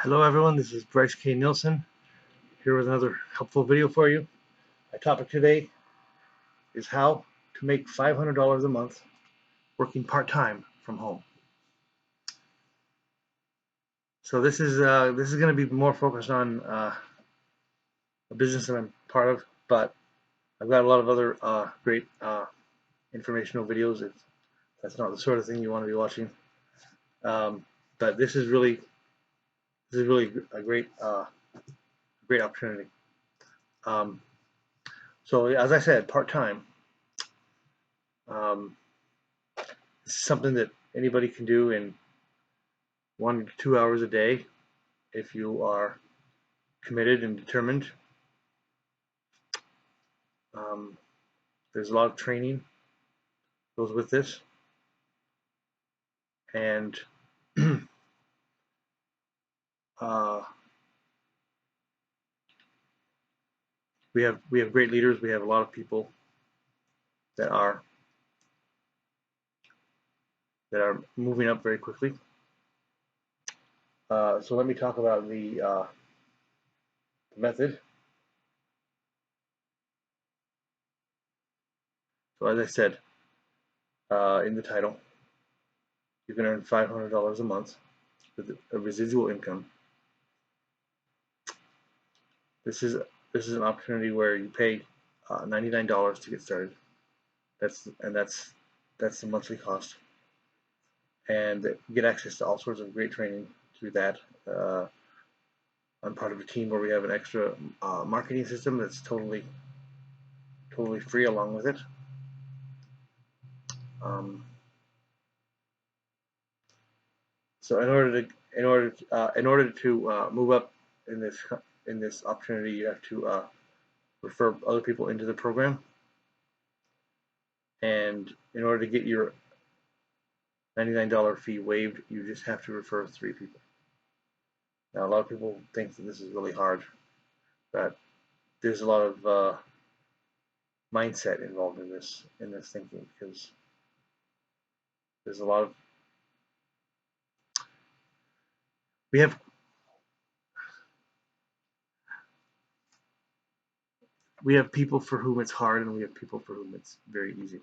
Hello everyone, this is Bryce K. Nielsen here with another helpful video for you. My topic today is how to make $500 a month working part-time from home. So this is going to be more focused on a business that I'm part of, but I've got a lot of other great informational videos if that's not the sort of thing you want to be watching. But this is really a great opportunity. So as I said, part-time. This is something that anybody can do in 1 to 2 hours a day if you are committed and determined. There's a lot of training goes with this, and we have great leaders. We have a lot of people that are moving up very quickly. So let me talk about the method. So as I said in the title, you can earn $500 a month with a residual income. This is an opportunity where you pay $99 to get started. That's the monthly cost, and you get access to all sorts of great training through that. I'm part of a team where we have an extra marketing system that's totally free along with it. So in order to move up in this opportunity, you have to refer other people into the program, and in order to get your $99 fee waived, you just have to refer 3 people. Now, a lot of people think that this is really hard, but there's a lot of mindset involved in this thinking, because there's a lot of we have people for whom it's hard, and we have people for whom it's very easy.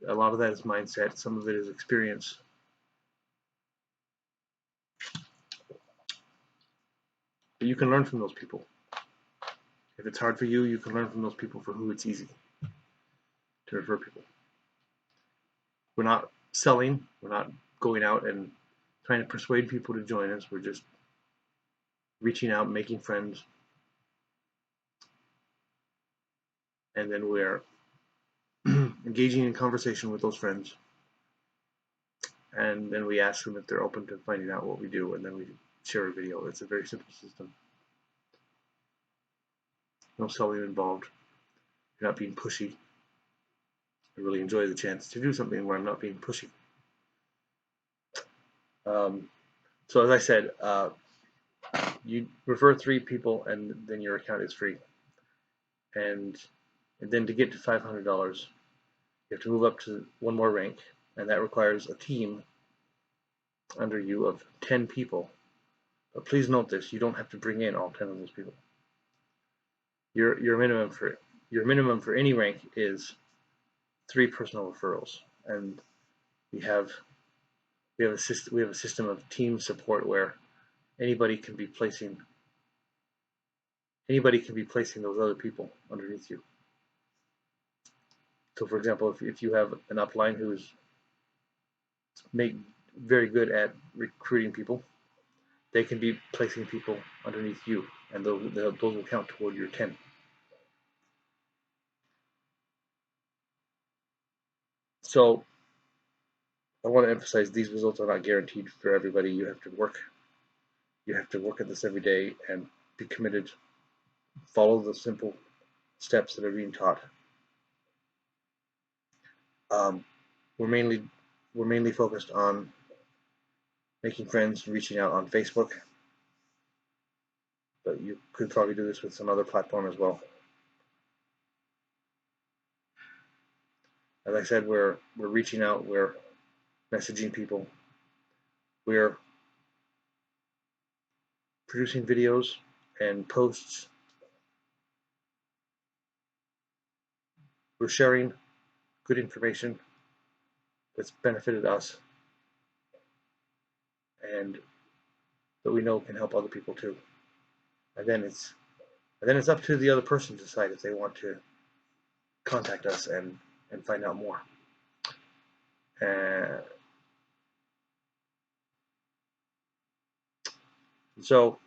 A lot of that is mindset. Some of it is experience. But you can learn from those people. If it's hard for you, you can learn from those people for who it's easy to refer people. We're not selling. We're not going out and trying to persuade people to join us. We're just reaching out, making friends, and then we're engaging in conversation with those friends, and then we ask them if they're open to finding out what we do, and then we share a video. It's a very simple system. No selling involved. You're not being pushy. I really enjoy the chance to do something where I'm not being pushy. So as I said, you refer 3 people, and then your account is free. And then to get to $500, you have to move up to one more rank, and that requires a team under you of 10 people. But please note this: you don't have to bring in all 10 of those people. Your minimum for any rank is 3 personal referrals, and we have a system of team support where anybody can be placing those other people underneath you. So, for example, if you have an upline who's very good at recruiting people, they can be placing people underneath you, and those will count toward your 10. So I want to emphasize, these results are not guaranteed for everybody. You have to work at this every day and be committed. Follow the simple steps that are being taught. We're mainly focused on making friends, reaching out on Facebook, but you could probably do this with some other platform as well. As I said, we're reaching out, we're messaging people, we're producing videos and posts. We're sharing good information that's benefited us and that we know can help other people too. And then it's up to the other person to decide if they want to contact us and find out more. So,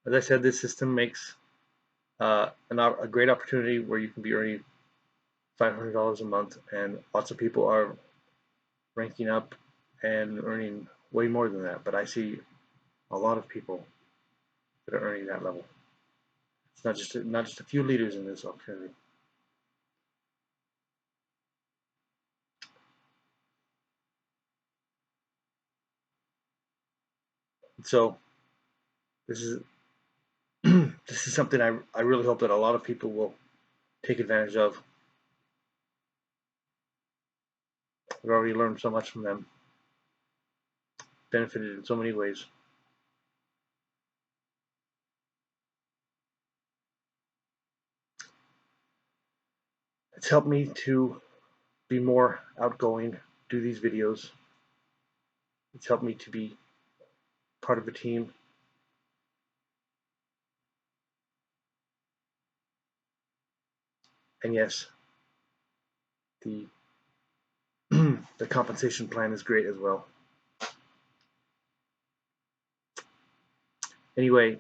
as I said, this system makes a great opportunity where you can be earning $500 a month, and lots of people are ranking up and earning way more than that. But I see a lot of people that are earning that level. It's not just a few leaders in this opportunity. So this is this is something I really hope that a lot of people will take advantage of. I've already learned so much from them, benefited in so many ways. It's helped me to be more outgoing, do these videos. It's helped me to be part of a team. And yes, the the compensation plan is great as well. Anyway,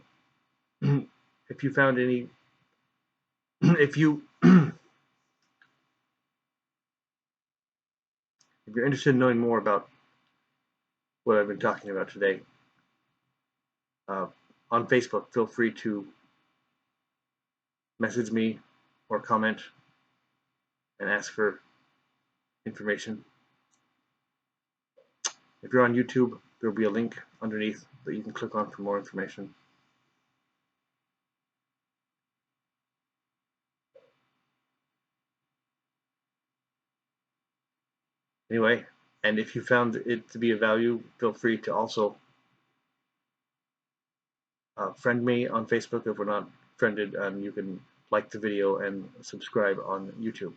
if you found any, if you if you're interested in knowing more about what I've been talking about today, on Facebook, feel free to message me or comment and ask for information. If you're on YouTube, there will be a link underneath that you can click on for more information. Anyway, and if you found it to be of value, feel free to also friend me on Facebook if we're not friended, and you can like the video and subscribe on YouTube.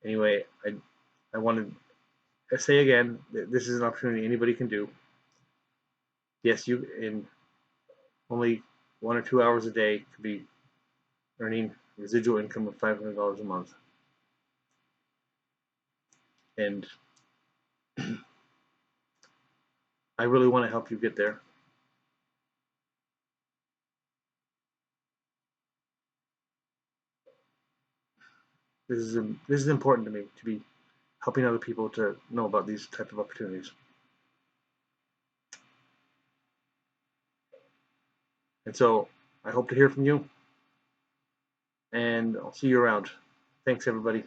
Anyway, I wanted to say again that this is an opportunity anybody can do. Yes, you in only 1 or 2 hours a day could be earning residual income of $500 a month. And I really want to help you get there. This is important to me, to be helping other people to know about these type of opportunities. And so I hope to hear from you, and I'll see you around. Thanks, everybody.